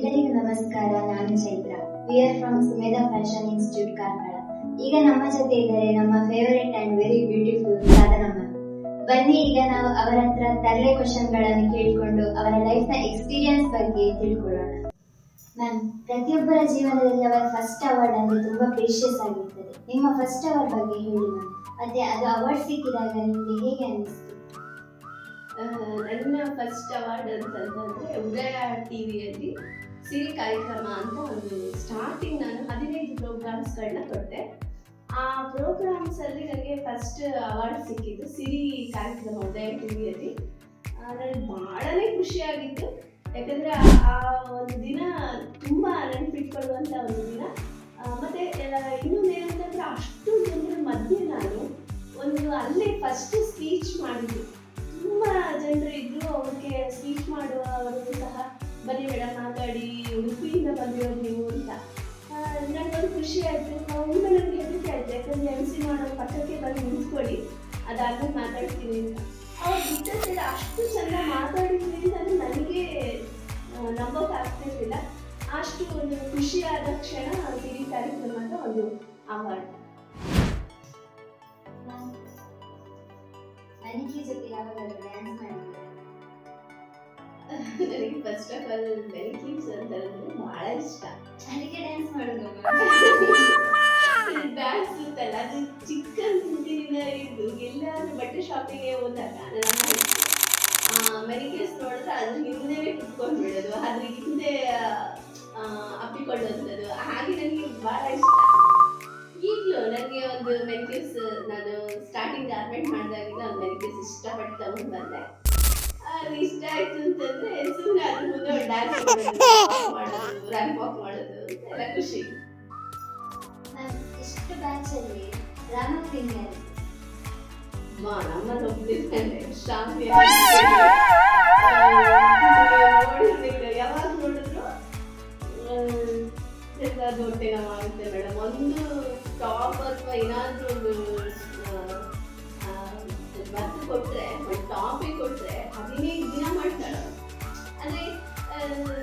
ಎಲ್ಲರಿಗೂ ನಮಸ್ಕಾರ. ನಾನು Chaitra. We are from Sumedha fashion institute Karkala. ಈಗ ನಮ್ಮ ಜೊತೆ ಇದ್ದಾರೆ ನಮ್ಮ favourite and very beautiful Sadhana ma'am. ಬನ್ನಿ ಈಗ ನಾವು ಅವರ ಹತ್ರ ತರಲೆ ಕ್ವಶನ್ ಗಳನ್ನು ಕೇಳಿಕೊಂಡು ಅವರ ಲೈಫ್ ನ ಎಕ್ಸ್ಪೀರಿಯನ್ಸ್ ಬಗ್ಗೆ ತಿಳ್ಕೊಳ್ಳೋಣ. ಮ್ಯಾಮ್, ಪ್ರತಿಯೊಬ್ಬರ ಜೀವನದಲ್ಲಿ ಅವರ ಫಸ್ಟ್ ಅವಾರ್ಡ್ ಅಂದ್ರೆ ತುಂಬಾ ಪ್ರೀಶಿಯಸ್ ಆಗಿರ್ತದೆ. ನಿಮ್ಮ ಫಸ್ಟ್ ಅವಾರ್ಡ್ ಬಗ್ಗೆ ಹೇಳಿ ಮ್ಯಾಮ್. ಮತ್ತೆ ಅದು ಅವಾರ್ಡ್ ಸಿಕ್ಕಿದಾಗ ನಿಮ್ಗೆ ಹೇಗೆ ಅನಿಸ್ತು? ನನ್ನ ಫಸ್ಟ್ ಅವಾರ್ಡ್ ಅಂತಂದ್ರೆ ಉದಯ ಟಿವಿಯಲ್ಲಿ ಸಿರಿ ಕಾರ್ಯಕ್ರಮ ಅಂತ ಒಂದು ಸ್ಟಾರ್ಟಿಂಗ್ ನಾನು 15 ಪ್ರೋಗ್ರಾಮ್ಸ್ಗಳನ್ನ ಕೊಟ್ಟೆ. ಆ ಪ್ರೋಗ್ರಾಮ್ಸ್ ಅಲ್ಲಿ ನನಗೆ ಫಸ್ಟ್ ಅವಾರ್ಡ್ ಸಿಕ್ಕಿದ್ದು ಸಿರಿ ಕಾರ್ಯಕ್ರಮ ಉದಯ ಟಿವಿಯಲ್ಲಿ. ನನಗೆ ಬಹಳನೇ ಖುಷಿಯಾಗಿತ್ತು. ಯಾಕಂದ್ರೆ ಆ ಒಂದು ದಿನ ತುಂಬಾ ನೆನಪಿಟ್ಕೊಳ್ಳುವಂತ ಒಂದು ದಿನ. ಮತ್ತೆ ಇನ್ನೊಂದೇನಂತಂದ್ರೆ ಅಷ್ಟು ಜನರ ಮಧ್ಯೆ ನಾನು ಅಲ್ಲೇ ಫಸ್ಟ್ ಸ್ಪೀಚ್ ಮಾಡಿದ್ದು. ತುಂಬಾ ಜನರು ಇದ್ರು. ಅವ್ರಿಗೆ ಸ್ಪೀಚ್ ಮಾಡುವವರು ಸಹ ಬನ್ನಿ ಮೇಡಮ್ ಮಾತಾಡಿ, ಉಡುಪಿಯಿಂದ ಬಂದಿರೋದು ನೀವು ಅಂತ. ನನಗೊಂದು ಖುಷಿ ಆಯ್ತು. ಒಮ್ಮೆ ನನಗೆ ಹೆದರಿಕೆ ಆಯ್ತು, ಯಾಕಂದ್ರೆ MC ಮಾಡೋ ಪಕ್ಕಕ್ಕೆ ಬಂದು ನಿಂತ್ಕೊಳ್ಳಿ, ಅದಾದ್ಮೇಲೆ ಮಾತಾಡ್ತೀನಿ ಅಂತ. ಅವ್ರು ಬಿಟ್ಟರೆ ಅಷ್ಟು ಚೆಂದ ಮಾತಾಡಿದ್ವಿ ಅಂತ ನನಗೆ ನಂಬೋಕೆ ಆಗ್ತಿರ್ಲಿಲ್ಲ. ಅಷ್ಟು ಒಂದು ಖುಷಿಯಾದ ಕ್ಷಣ ಸಿರಿ ಕಾರ್ಯಕ್ರಮ ಅಂತ ಒಂದು ಅವಾರ್ಡ್. ನನಗೆ ಜೊತೆ ಯಾವಾಗಾದ್ರೂ ಡ್ಯಾನ್ಸ್ ಮಾಡಿದ್ರೆ ನನಗೆ ಫಸ್ಟ್ ಆಫ್ ಆಲ್ ಮೆನಿಕ್ಯೂರ್ಸ್ ಅಂತಂದ್ರೆ ಬಹಳ ಇಷ್ಟ. ಅದಕ್ಕೆ ಡ್ಯಾನ್ಸ್ ಮಾಡೋದು. ಡ್ಯಾನ್ಸ್ ಅಂತಲ್ಲ, ಅದು ಚಿಕ್ಕಂದಿನಿಂದ ಇದ್ದು ಎಲ್ಲಾದ್ರೂ ಬಟ್ಟೆ ಶಾಪಿಗೆ ಹೋದಾಗ ಮೆನಿಕ್ಯೂರ್ಸ್ ನೋಡಿದ್ರೆ ಅದ್ರ ಹಿಂದೆನೇ ಕುತ್ಕೊಂಡು ಬಿಡೋದು, ಅದ್ರ ಹಿಂದೆ ಅಪ್ಪಿಕೊಳ್ಳುವಂಥದ್ದು. ಹಾಗೆ ನನಗೆ ಬಹಳ ಇಷ್ಟ. ಈಗಲೂ ನನಗೆ ಒಂದು ಮೆನಿಕ್ಯೂರ್ಸ್, ನಾನು ಸ್ಟಾರ್ಟಿಂಗ್ ಗಾರ್ಮೆಂಟ್ ಮಾಡಿದಾಗಿಂದ ಒಂದು ಮೆನಿಕ್ಯೂರ್ಸ್ ಇಷ್ಟಪಟ್ಟು ತಗೊಂಡು ಬಂದೆ. ಅದು ಇಷ್ಟ ಆಯ್ತು ಅಂತಂದ್ರೆ ಸುಮ್ಮನೆ ಅದ್ರ ಮುಂದೆ ಒಂದು ಡ್ಯಾನ್ಸ್ ಮಾಡೋದು, ರ್ಯಾಂಪ್ ವಾಕ್ ಮಾಡೋದು ಎಲ್ಲ ಖುಷಿ. ಇಷ್ಟು ಬ್ಯಾಚ್ ಅಲ್ಲಿ ರಾಮ ಪ್ರೀಮಿಯರ್ ನಮ್ಮನ್ನು ಒಪ್ಪಿದ್ದೇನೆ. ಶಾಂತಿ ಯಾವಾಗ ನೋಡಿದ್ರು ಹೊಟ್ಟೆ ನೋವಾಗುತ್ತೆ ಮೇಡಮ್. ಒಂದು ಟಾಪ್ ಅಥವಾ ಏನಾದ್ರೂ ಒಂದು ಬತ್ತು ಕೊಟ್ರೆ, ಒಂದು ಟಾಪಿಗೆ ಕೊಟ್ರೆ 15 ದಿನ ಮಾಡ್ತಾಳೆ. ಅಂದ್ರೆ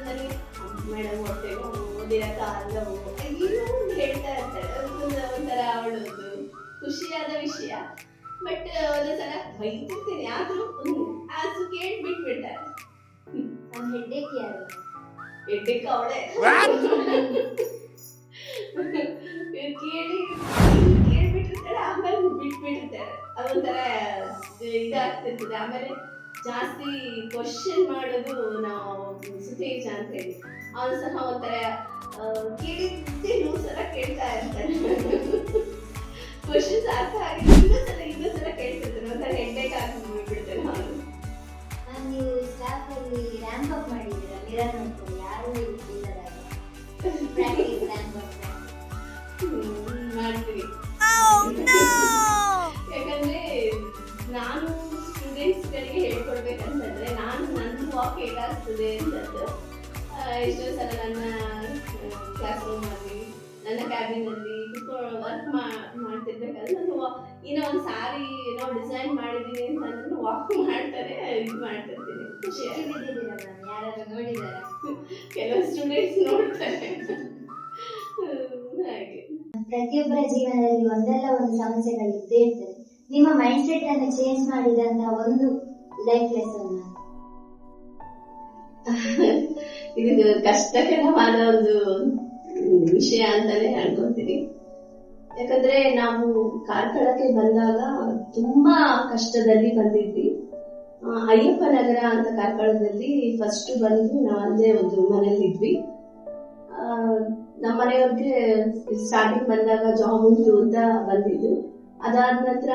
ನನಗೆ ಮೇಡಮ್ ಹೊಟ್ಟೆ ಓದಿರಕ್ಕಾಗಲ್ಲವು ಏನೋ ಹೇಳ್ತಾ ಇರ್ತಾಳೆ. ಒಂಥರ ಅವಳೊಂದು ಖುಷಿಯಾದ ವಿಷಯ. ಬಟ್ ಒಂದೊಂದ್ಸಲ ಬೈತಿರ್ತೀನಿ, ಆದ್ರೂ ಆಸು ಕೇಳ್ಬಿಟ್ಬಿಡ್ತಾರೆ. ನಮ್ಮ ಹೆಡ್ಡೇಕ್ ಯಾರು? ಹೆಡ್ಡೇಕ್ ಅವಳೇ. ಕೇಳ್ಬಿಟ್ಟಿರ್ತಾಳೆ, ಆಮೇಲೆ ಬಿಟ್ಬಿಟ್ಟಿರ್ತಾರೆ. ಅದೊಂಥರ ಇದಾಗ್ತಿರ್ತದೆ. ಆಮೇಲೆ ಜಾಸ್ತಿ ಕ್ವಶನ್ ಮಾಡೋದು ನಾವು ಸುತೇಜ ಅಂತ ಹೇಳಿ, ಅವನು ಸಹ ಒಂಥರ ಕೇಳಿದ್ದೆ 100 ಸಲ ಕೇಳ್ತಾ ಇರ್ತಾನೆ. ಕ್ವಶನ್ಸ್ ಅರ್ಥ ಆಗಿ ಇನ್ನೊಂದ್ಸಲ ಕೇಳ್ತಿರ್ತಾನೆ. ಒಂಥರ ಹೆಡ್ಡೇಕ್ ಆಗಿಬಿಡ್ತಾನೆ ಅವನು. ನೀವು ಸ್ಟಾಫ್ ಅಲ್ಲಿ ರ್ಯಾಂಪ್ ಅಪ್ ಮಾಡಿದ್ದೀರಾ? ಮಿರರ್ ನೋಡ್ಕೊಂಡು ಯಾರು ಪ್ರಾಕ್ಟೀಸ್ ರ್ಯಾಂಪ್ ಅಪ್ ಮಾಡ್ತೀವಿ. ಯಾಕಂದ್ರೆ ನಾನು ಸ್ಟೂಡೆಂಟ್ಸ್ಗಳಿಗೆ ಹೇಳ್ಕೊಡ್ಬೇಕಂತಂದ್ರೆ ನನ್ನ ವಾಕ್ ಹೇಗಾಗ್ತದೆ ಅಂತಂದು ಎಷ್ಟೋ ಸಲ ನನ್ನ ಕ್ಲಾಸ್ ರೂಮಲ್ಲಿ, ನನ್ನ ಕ್ಯಾಬಿನಲ್ಲಿ ವರ್ಕ್ ಮಾಡ್ತಿರ್ಬೇಕಾದ್ರೆ ನಾನು ಏನೋ ಒಂದು ಸಾರಿ ಏನೋ ಡಿಸೈನ್ ಮಾಡಿದ್ದೀನಿ ಅಂತ ನಾನು ವಾಕ್ ಮಾಡ್ತಾರೆ, ಇದು ಮಾಡ್ತಿರ್ತೀನಿ. ಖುಷಿಯಾಗಿ ಯಾರಾದ್ರೂ ನೋಡಿದಾರ? ಕೆಲವು ಸ್ಟೂಡೆಂಟ್ಸ್ ನೋಡ್ತಾರೆ. ಹಾಗೆ ಪ್ರತಿಯೊಬ್ಬರ ಜೀವನದಲ್ಲಿ ಒಂದಲ್ಲ ಒಂದು ಸಮಸ್ಯೆಗಳು ಇದ್ದೇ ಇರ್ತದೆ. ನಿಮ್ಮ ಮೈಂಡ್ ಸೆಟ್ ಅನ್ನು ಚೇಂಜ್ ಮಾಡಿದಂತಹ ಒಂದು ಲೈಫ್ ಲೆಸನ್? ಇದು ಕಷ್ಟಕರವಾದ ಒಂದು ವಿಷಯ ಅಂತಾನೆ ಅನ್ಕೊಂತೀನಿ. ಯಾಕಂದ್ರೆ ನಾವು ಕಾರ್ಕಳಕ್ಕೆ ಬಂದಾಗ ತುಂಬಾ ಕಷ್ಟದಲ್ಲಿ ಬಂದಿದ್ವಿ. ಅಯ್ಯಪ್ಪ ನಗರ ಅಂತ ಕಾರ್ಕಳದಲ್ಲಿ ಫಸ್ಟ್ ಬಂದು ನಾವು ಅಲ್ಲೇ ಒಂದು ಮನೇಲಿದ್ವಿ. ನಮ್ಮ ಮನೆಯವ್ರಿಗೆ ಸ್ಟಾರ್ಟಿಂಗ್ ಬಂದಾಗ ಜಾಬ್ ಉಂಟು ಅಂತ ಬಂದಿದ್ದು. ಅದಾದ ನಂತರ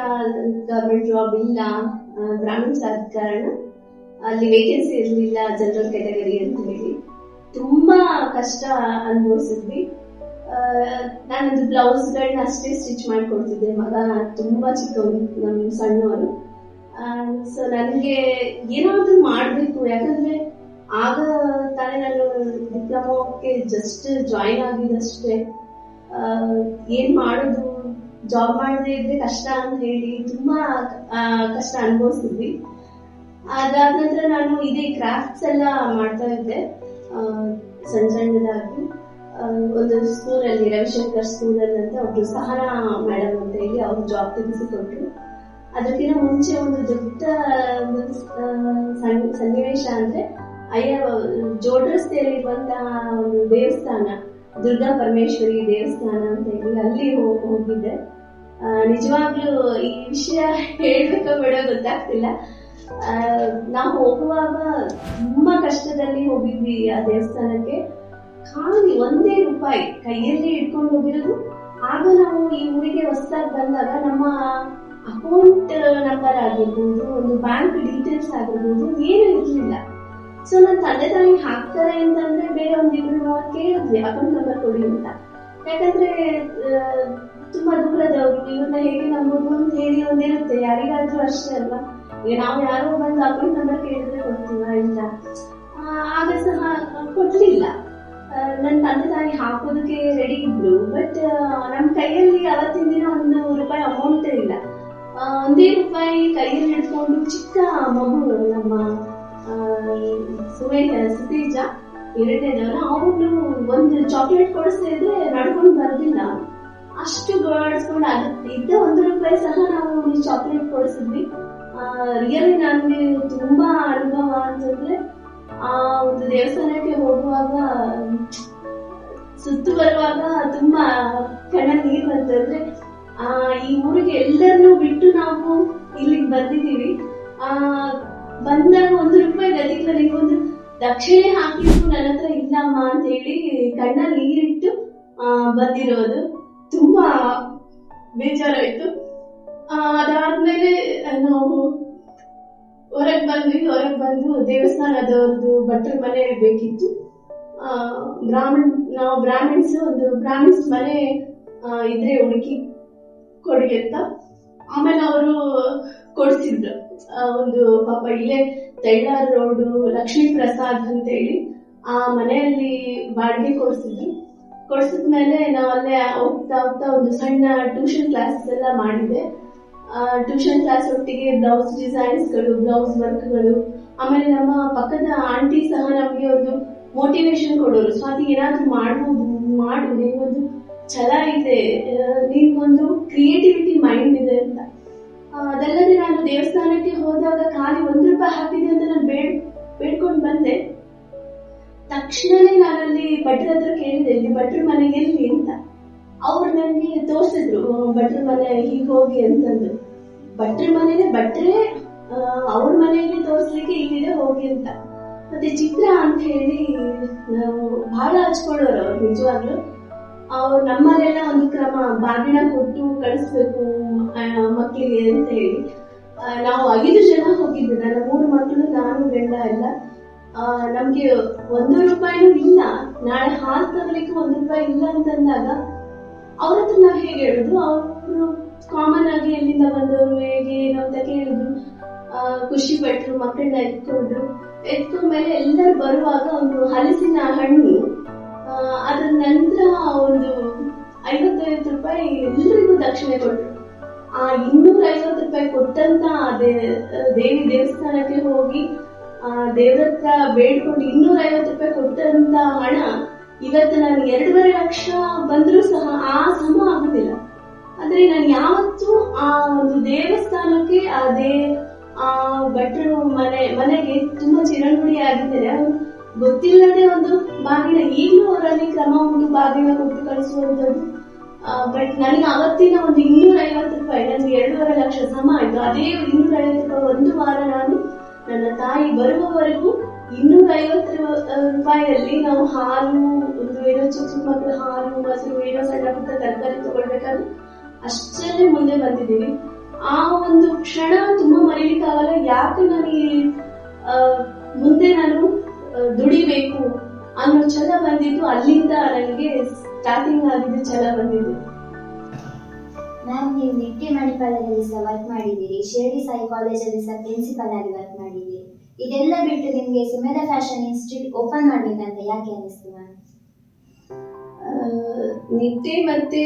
ಗವರ್ಮೆಂಟ್ ಜಾಬ್ ಇಲ್ಲ, ಬ್ರಾಹ್ಮಣ್ಸ್ ಆದ ಕಾರಣ ಅಲ್ಲಿ ವೇಕೆನ್ಸಿ ಇರಲಿಲ್ಲ ಜನರಲ್ ಕ್ಯಾಟಗರಿ ಅಂತ ಹೇಳಿ ತುಂಬಾ ಕಷ್ಟ ಅನುಭವಿಸಿದ್ವಿ. ನಾನೊಂದು ಬ್ಲೌಸ್ಗಳನ್ನ ಅಷ್ಟೇ ಸ್ಟಿಚ್ ಮಾಡಿಕೊಡ್ತಿದ್ದೆ. ಮಗ ತುಂಬಾ ಚಿಕ್ಕವನು, ನಮ್ಮ ಸಣ್ಣವರು. ಸೊ ನನಗೆ ಏನಾದ್ರೂ ಮಾಡಬೇಕು. ಯಾಕಂದ್ರೆ ಆಗ ತಾನೇ ನಾನು ಡಿಪ್ಲೊಮಾಕ್ಕೆ ಜಸ್ಟ್ ಜಾಯಿನ್ ಆಗಿದ್ದಷ್ಟೇ. ಏನ್ ಮಾಡೋದು, ಜಾಬ್ ಮಾಡದೇ ಇದ್ರೆ ಕಷ್ಟ ಅಂತ ಹೇಳಿ ತುಂಬಾ ಕಷ್ಟ ಅನುಭವಿಸಿದ್ವಿ. ಅದಾದ ನಂತರ ನಾನು ಇದೇ ಕ್ರಾಫ್ಟ್ಸ್ ಎಲ್ಲ ಮಾಡ್ತಾ ಇದ್ದೆ. ಸಣ್ಣದಾಗಿ ಒಂದು ಸ್ಕೂಲಲ್ಲಿ, ರವಿಶಂಕರ್ ಸ್ಕೂಲಲ್ಲಿ ಅಂತ ಒಬ್ರು ಸಹನಾ ಮೇಡಮ್ ಅಂತ ಹೇಳಿ ಅವ್ರು ಜಾಬ್ ತೆಗೆಸಿಕೊಟ್ರು. ಅದಕ್ಕಿಂತ ಮುಂಚೆ ಒಂದು ದೊಡ್ಡ ಸನ್ನಿವೇಶ ಅಂದ್ರೆ ಜೋಡ್ ರಸ್ತೆಯಲ್ಲಿರುವಂತಹ ಒಂದು ದೇವಸ್ಥಾನ, ದುರ್ಗಾ ಪರಮೇಶ್ವರಿ ದೇವಸ್ಥಾನ ಅಂತ ಹೇಳಿ ಅಲ್ಲಿ ಹೋಗಿದ್ದೆ. ನಿಜವಾಗ್ಲೂ ಈ ವಿಷಯ ಹೇಳ್ಬೇಕೋ ಬೇಡ ಗೊತ್ತಾಗ್ತಿಲ್ಲ. ನಾವು ಹೋಗುವಾಗ ತುಂಬಾ ಕಷ್ಟದಲ್ಲಿ ಹೋಗಿದ್ವಿ ಆ ದೇವಸ್ಥಾನಕ್ಕೆ. ಖಾಲಿ ₹1 ಕೈಯಲ್ಲಿ ಇಟ್ಕೊಂಡು ಹೋಗಿರೋದು. ಆಗ ನಾವು ಈ ಊರಿಗೆ ಹೊಸದಾಗಿ ಬಂದಾಗ ನಮ್ಮ ಅಕೌಂಟ್ ನಂಬರ್ ಆಗಿರ್ಬೋದು, ಒಂದು ಬ್ಯಾಂಕ್ ಡೀಟೇಲ್ಸ್ ಆಗಿರ್ಬೋದು ಏನು ಇರ್ಲಿಲ್ಲ. ಸೊ ನನ್ನ ತಂದೆ ತಾಯಿ ಹಾಕ್ತಾರೆ ಅಂತಂದ್ರೆ ಬೇರೆ ಒಂದಿಬ್ರು ಕೇಳಿದ್ವಿ ಅಕೌಂಟ್ ನಂಬರ್ ಕೊಡಿ ಅಂತ. ಯಾಕಂದ್ರೆ ತುಂಬಾ ದೂರದವರು, ಇವ್ರನ್ನ ಹೇಗೆ ನಂಬೋದು ಅಂತ ಹೇಳಿ ಒಂದಿರುತ್ತೆ, ಯಾರಿಗಾದ್ರೂ ಅಷ್ಟೇ ಅಲ್ವಾ. ಈಗ ನಾವು ಯಾರೋ ಬಂದು ಅಕೌಂಟ್ ನಂಬರ್ ಕೇಳಿದ್ರೆ ಕೊಡ್ತೀವ ಇಲ್ಲ. ಆಗ ಸಹ ಕೊಡ್ಲಿಲ್ಲ. ನನ್ನ ತಂದೆ ತಾಯಿ ಹಾಕೋದಕ್ಕೆ ರೆಡಿ ಇದ್ರು, ಬಟ್ ನಮ್ಮ ಕೈಯಲ್ಲಿ ಅವತ್ತಿನ ದಿನ ₹1 ಅಮೌಂಟ್ ಇಲ್ಲ. ₹1 ಕೈಯಲ್ಲಿ ಹಿಡ್ಕೊಂಡು ಚಿಕ್ಕ ಮಗು, ನಮ್ಮ ಸುತೇಜ ಎರಡನೇದವರ, ಅವನು ಒಂದು ಚಾಕ್ಲೇಟ್ ಕೊಡಿಸ್ತಾ ಇದ್ರೆ ನಡ್ಕೊಂಡು ಬರೋದಿಲ್ಲ. ಅಷ್ಟು ಗೋಳಾಡಿಸ್ಕೊಂಡು ಇದ್ದ ₹1 ಸಹ ನಾವು ಚಾಕ್ಲೇಟ್ ಕೊಡಿಸಿದ್ವಿ. ರಿಯಲಿ ನನಗೆ ತುಂಬಾ ಅನುಭವ ಅಂತಂದ್ರೆ, ಆ ಒಂದು ದೇವಸ್ಥಾನಕ್ಕೆ ಹೋಗುವಾಗ ಸುತ್ತು ಬರುವಾಗ ತುಂಬಾ ಕಣ್ಣಲ್ಲಿ ನೀರು ಬಂತಂದ್ರೆ, ಈ ಊರಿಗೆ ಎಲ್ಲರನ್ನೂ ಬಿಟ್ಟು ನಾವು ಇಲ್ಲಿಗೆ ಬಂದಿದ್ದೀವಿ. ಬಂದಾಗ ₹1 ಗತಿಗೆ ನನಗೊಂದು ದಕ್ಷಿಣೆ ಹಾಕಿದ್ದು ನನ್ನ ಹತ್ರ ಇಲ್ಲಮ್ಮ ಅಂತ ಹೇಳಿ ಕಣ್ಣಲ್ಲಿ ನೀರಿಟ್ಟು ಬಂದಿರೋದು. ತುಂಬಾ ಬೇಜಾರಾಯ್ತು. ಅದಾದ್ಮೇಲೆ ನಾವು ಹೊರಗೆ ಬಂದು ದೇವಸ್ಥಾನದವ್ರದ್ದು ಭಟ್ರ ಮನೆ ಬೇಕಿತ್ತು. ನಾವು ಬ್ರಾಹ್ಮಿನ್ಸ್, ಒಂದು ಬ್ರಾಹ್ಮಿನ್ಸ್ ಮನೆ ಇದ್ರೆ ಹುಡುಕಿ ಕೊಡಿ ಅಂತ. ಆಮೇಲೆ ಅವರು ಕೊಡ್ಸಿದ್ರು. ಒಂದು ಪಾಪ ಇಲ್ಲೇ ತೈಲಾರ್ ರೋಡು ಲಕ್ಷ್ಮೀ ಪ್ರಸಾದ್ ಅಂತ ಹೇಳಿ ಆ ಮನೆಯಲ್ಲಿ ಬಾಡಿಗೆ ಕೊಡ್ಸಿದ್ಮೇಲೆ ನಾವಲ್ಲೇ ಹೋಗ್ತಾ ಒಂದು ಸಣ್ಣ ಟ್ಯೂಷನ್ ಕ್ಲಾಸಸ್ ಎಲ್ಲ ಮಾಡಿದೆ. ಟ್ಯೂಷನ್ ಕ್ಲಾಸ್ ಒಟ್ಟಿಗೆ ಬ್ಲೌಸ್ ಡಿಸೈನ್ಸ್ಗಳು, ಬ್ಲೌಸ್ ವರ್ಕ್ಗಳು. ಆಮೇಲೆ ನಮ್ಮ ಪಕ್ಕದ ಆಂಟಿ ಸಹ ನಮ್ಗೆ ಒಂದು ಮೋಟಿವೇಶನ್ ಕೊಡೋರು, ಸ್ವಾತಿ ಏನಾದ್ರೂ ಮಾಡು, ನಿನ್ಗೊಂದು ಛಲ ಇದೆ, ನಿನ್ಗೊಂದು ಕ್ರಿಯೇಟಿವಿಟಿ ಮೈಂಡ್ ಇದೆ ಅಂತ. ಅದಲ್ಲದೆ ನಾನು ದೇವಸ್ಥಾನಕ್ಕೆ ಹೋದಾಗ ಖಾಲಿ ₹1 ಹಾಕಿದೆ ಅಂತ ನಾನು ಬೇಡ್ಕೊಂಡು ಬಂದೆ. ತಕ್ಷಣನೇ ನಾನಲ್ಲಿ ಭಟ್ರ ಹತ್ರ ಕೇಳಿದೆ, ಇಲ್ಲಿ ಭಟ್ರ ಮನೆ ಎಲ್ಲಿ ಅಂತ. ಅವ್ರು ನನಗೆ ತೋರಿಸಿದ್ರು, ಭಟ್ರ ಮನೆ ಹೀಗೆ ಹೋಗಿ ಅಂತಂದು. ಭಟ್ರ ಮನೆನೇ ಭಟ್ರೆ ಅವ್ರ ಮನೆಯಲ್ಲಿ ತೋರಿಸ್ಲಿಕ್ಕೆ ಇಲ್ಲಿದೆ ಹೋಗಿ ಅಂತ. ಮತ್ತೆ ಚಿತ್ರ ಅಂತ ಹೇಳಿ ನಾವು ಬಹಳ ಹಚ್ಕೊಳ್ಳೋರು ಅವ್ರು. ನಿಜವಾಗ್ಲು ಅವ್ರು ನಮ್ಮಲ್ಲೆಲ್ಲ ಒಂದು ಕ್ರಮ ಬಾಗಿನ ಕೊಟ್ಟು ಕಳಿಸ್ಬೇಕು ಮಕ್ಕಳಿಗೆ ಅಂತ ಹೇಳಿ. ನಾವು 5 ಜನ ಹೋಗಿದ್ವಿ, ನನ್ನ 3 ಮಕ್ಕಳು, ನಾನು, ಗಂಡ ಎಲ್ಲ. ನಮ್ಗೆ ₹1 ಇಲ್ಲ, ನಾಳೆ ಹಾಲು ತಗೊಳ್ಳಿಕ್ಕೆ ₹1 ಇಲ್ಲ ಅಂತಂದಾಗ ಅವ್ರ ಹತ್ರ ನಾವು ಹೇಗೆ ಹೇಳುದು? ಅವರು ಕಾಮನ್ ಆಗಿ ಎಲ್ಲಿಂದ ಬಂದವರು, ಹೇಗೆ ಏನು ಅಂತ ಕೇಳಿದ್ರು. ಖುಷಿ ಪಟ್ರು, ಮಕ್ಕಳನ್ನ ಎತ್ಕೊಂಡ್ಮೇಲೆ ಎಲ್ಲರೂ ಬರುವಾಗ ಒಂದು ಹಲಸಿನ ಹಣ್ಣು, ಅದ್ರ ನಂತರ ಒಂದು ₹55 ಎಲ್ಲರಿಗೂ ದಕ್ಷಿಣೆ ಕೊಟ್ರು. ಆ ₹250 ಕೊಟ್ಟಂತ ದೇವಿ ದೇವಸ್ಥಾನಕ್ಕೆ ಹೋಗಿ ದೇವ್ರ ಹತ್ರ ಬೇಡ್ಕೊಂಡು ₹250 ಕೊಟ್ಟಂತ ಹಣ ಇವತ್ತು ನಾನು 2.5 ಲಕ್ಷ ಬಂದ್ರೂ ಸಹ ಆ ಸಮ ಆಗುದಿಲ್ಲ. ಆದ್ರೆ ನಾನು ಯಾವತ್ತೂ ಆ ಒಂದು ದೇವಸ್ಥಾನಕ್ಕೆ ಆ ಭಟ್ರು ಮನೆಗೆ ತುಂಬಾ ಚಿರಂಗುಡಿ ಆಗಿದ್ದಾರೆ. ಅವ್ರು ಗೊತ್ತಿಲ್ಲದೆ ಒಂದು ಬಾಗಿನ, ಈಗಲೂ ಅವರಲ್ಲಿ ಕ್ರಮ ಉಂಟು ಬಾಗಿನ ಕೊಟ್ಟು ಕಳಿಸುವಂತದ್ದು. ಬಟ್ ನನಗೆ ಅವತ್ತಿನ ಒಂದು ₹250, ನನಗೆ 2.5 ಲಕ್ಷ ಸಮ ಆಯ್ತು. ಅದೇ ₹250 ಒಂದು ವಾರ ನಾನು ನನ್ನ ತಾಯಿ ಬರುವವರೆಗೂ ₹250 ನಾವು ಹಾಲು, ಒಂದು ಏನೋ ಚಿಕ್ಕ ಮಕ್ಕಳು ಹಾಲು, ಮೊಸರು, ಏನೋ ಸಣ್ಣ ಪುಟ್ಟ ತರಕಾರಿ ತಗೊಳ್ಬೇಕಾದ್ರೆ ಅಷ್ಟಲ್ಲೇ ಮುಂದೆ ಬಂದಿದ್ದೀವಿ. ಆ ಒಂದು ಕ್ಷಣ ತುಂಬಾ ಮರೀಲಿಕ್ಕಾಗಲ್ಲ. ಯಾಕೆ ನನಗೆ ಮುಂದೆ ನಾನು ದುಡಿಬೇಕು ಅನ್ನೋ ಛಲ ಬಂದಿದ್ದು ಅಲ್ಲಿಂದ ನನಗೆ ಸ್ಟಾರ್ಟಿಂಗ್ ಆಗಿದ್ದು ಛಲ ಬಂದಿದ್ದು. ಮ್ಯಾಮ್, ನೀವು ನಿಟ್ಟಿ ಮಣಿಪಾಲದಲ್ಲಿ ಸಹ ವರ್ಕ್ ಮಾಡಿದ್ದೀರಿ, ಶಿರಡಿ ಸಾಯಿ ಕಾಲೇಜಲ್ಲಿ ಸಹ ಪ್ರಿನ್ಸಿಪಲ್ ಆಗಿ ವರ್ಕ್ ಮಾಡಿದ್ದೀರಿ. ಇದೆಲ್ಲ ಬಿಟ್ಟು ನಿಮಗೆ ಸುಮೇಧ ಫ್ಯಾಷನ್ ಇನ್ಸ್ಟಿಟ್ಯೂಟ್ ಓಪನ್ ಮಾಡ್ಬೇಕಂತ ಯಾಕೆ ಅನಿಸ್ತು ಮ್ಯಾಮ್? ನಿಟ್ಟೆ ಮತ್ತೆ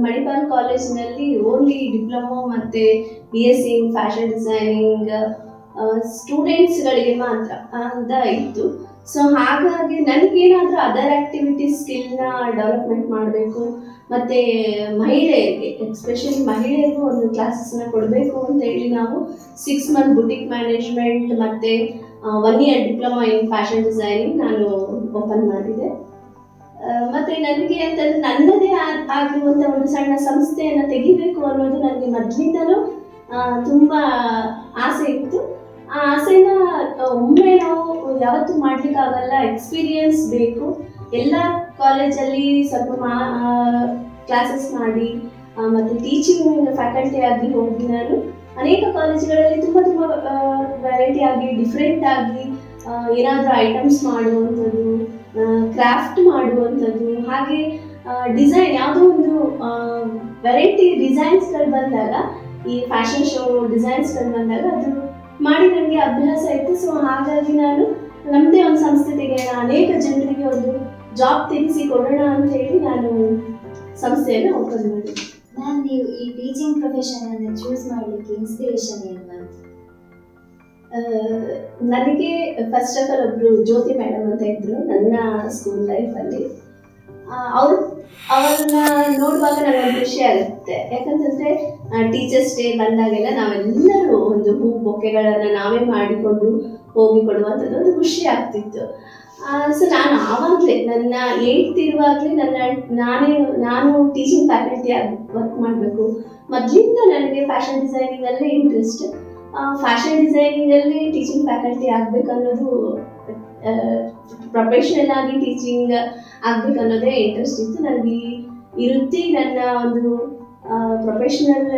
ಮಣಿಪಾಲ್ ಕಾಲೇಜಿನಲ್ಲಿ ಓನ್ಲಿ ಡಿಪ್ಲೊಮಾ ಮತ್ತೆ BSc ಫ್ಯಾಷನ್ ಡಿಸೈನಿಂಗ್ ಸ್ಟೂಡೆಂಟ್ಸ್ಗಳಿಗೆ ಮಾತ್ರ ಅಂತ ಇತ್ತು. ಸೊ ಹಾಗಾಗಿ ನನಗೇನಾದರೂ ಅದರ್ ಆ್ಯಕ್ಟಿವಿಟೀಸ್ ಸ್ಕಿಲ್ನ ಡೆವಲಪ್ಮೆಂಟ್ ಮಾಡಬೇಕು, ಮತ್ತು ಮಹಿಳೆಯರಿಗೆ ಎಸ್ಪೆಷಲಿ ಮಹಿಳೆಯರಿಗೂ ಒಂದು ಕ್ಲಾಸಸ್ನ ಕೊಡಬೇಕು ಅಂತ ಹೇಳಿ ನಾವು 6 ಮಂತ್ ಬುಟಿಕ್ ಮ್ಯಾನೇಜ್ಮೆಂಟ್ ಮತ್ತು 1 year diploma in fashion designing ನಾನು ಓಪನ್ ಮಾಡಿದೆ. ಮತ್ತು ನನಗೆ ಅಂತಂದರೆ ನನ್ನದೇ ಆಗಿರುವಂಥ ಒಂದು ಸಣ್ಣ ಸಂಸ್ಥೆಯನ್ನು ತೆಗಿಬೇಕು ಅನ್ನೋದು ನನಗೆ ಮೊದಲಿಂದಲೂ ತುಂಬ ಆಸೆ ಇತ್ತು. ಆ ಆಸೆನ ಒಮ್ಮೆ ನಾವು ಯಾವತ್ತೂ ಮಾಡಲಿಕ್ಕಾಗಲ್ಲ, ಎಕ್ಸ್ಪೀರಿಯನ್ಸ್ ಬೇಕು. ಎಲ್ಲ ಕಾಲೇಜಲ್ಲಿ ಸ್ವಲ್ಪ ಕ್ಲಾಸಸ್ ಮಾಡಿ ಮತ್ತು ಟೀಚಿಂಗ್ ಫ್ಯಾಕಲ್ಟಿ ಆಗಿ ಹೋಗಿ ನಾನು ಅನೇಕ ಕಾಲೇಜ್ಗಳಲ್ಲಿ ತುಂಬ ವೆರೈಟಿ ಆಗಿ ಡಿಫ್ರೆಂಟ್ ಆಗಿ ಏನಾದರೂ ಐಟಮ್ಸ್ ಮಾಡುವಂಥದ್ದು, ಕ್ರಾಫ್ಟ್ ಮಾಡುವಂಥದ್ದು, ಹಾಗೆ ಡಿಸೈನ್ ಯಾವುದೋ ಒಂದು ವೆರೈಟಿ ಡಿಸೈನ್ಸ್ಗಳು ಬಂದಾಗ, ಈ ಫ್ಯಾಷನ್ ಶೋ ಡಿಸೈನ್ಸ್ಗಳು ಬಂದಾಗ ಅದು ಮಾಡಿ ನನಗೆ ಅಭ್ಯಾಸ ಇತ್ತು. ಸೊ ಹಾಗಾಗಿ ನಾನು ನಮ್ಮದೇ ಒಂದು ಸಂಸ್ಥೆ ತೆಗೆಯೋಣ, ಅನೇಕ ಜನರಿಗೆ ಒಂದು ಜಾಬ್ ತೆಗೆಸಿ ಕೊಡೋಣ ಅಂತ ಹೇಳಿ ನಾನು ಸಂಸ್ಥೆಯನ್ನು ಓಪನ್ ಮಾಡಿದೆ. ಮ್ಯಾಮ್, ನೀವು ಈ ಟೀಚಿಂಗ್ ಪ್ರೊಫೆಷನ್ ಅನ್ನು ಚೂಸ್ ಮಾಡಲಿಕ್ಕೆ ಇನ್ಸ್ಪಿರೇಷನ್ ಏನು ಮ್ಯಾಮ್? ನನಗೆ ಫಸ್ಟ್ ಆಫ್ ಆಲ್ ಒಬ್ಬರು ಜ್ಯೋತಿ ಮೇಡಮ್ ಅಂತ ಇದ್ದರು ನನ್ನ ಸ್ಕೂಲ್ ಲೈಫಲ್ಲಿ. ಅವ್ರನ್ನ ನೋಡುವಾಗ ನನಗೆ ಖುಷಿ ಆಗುತ್ತೆ. ಯಾಕಂತಂದರೆ ಟೀಚರ್ಸ್ ಡೇ ಬಂದಾಗೆಲ್ಲ ನಾವೆಲ್ಲರೂ ಒಂದು ಹೂ ಬೊಕ್ಕೆಗಳನ್ನು ನಾವೇ ಮಾಡಿಕೊಂಡು ಹೋಗಿ ಕೊಡುವಂಥದ್ದು ಒಂದು ಖುಷಿ ಆಗ್ತಿತ್ತು. ಸೊ ನಾನು ಆವಾಗಲೇ ನನ್ನ 8th ಇರುವಾಗಲೇ ನಾನು ಟೀಚಿಂಗ್ ಫ್ಯಾಕಲ್ಟಿ ಆಗಿ ವರ್ಕ್ ಮಾಡಬೇಕು. ಮೊದಲಿಂದ ನನಗೆ ಫ್ಯಾಷನ್ ಡಿಸೈನಿಂಗಲ್ಲೇ ಇಂಟ್ರೆಸ್ಟ್. ಫ್ಯಾಷನ್ ಡಿಸೈನಿಂಗಲ್ಲಿ ಟೀಚಿಂಗ್ ಫ್ಯಾಕಲ್ಟಿ ಆಗಬೇಕು ಅನ್ನೋದು, ಪ್ರೊಫೆಷ್ನಲ್ ಆಗಿ ಟೀಚಿಂಗ್ ಆಗಬೇಕು ಅನ್ನೋದೇ ಇಂಟ್ರೆಸ್ಟ್ ಇತ್ತು ನನಗೆ. ಈ ವೃತ್ತಿ ನನ್ನ ಒಂದು ಪ್ರೊಫೆಷ್ನಲ್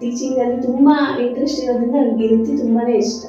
ಟೀಚಿಂಗಲ್ಲಿ ತುಂಬ ಇಂಟ್ರೆಸ್ಟ್ ಇರೋದ್ರಿಂದ ನನಗೆ ಈ ವೃತ್ತಿ ತುಂಬಾ ಇಷ್ಟ.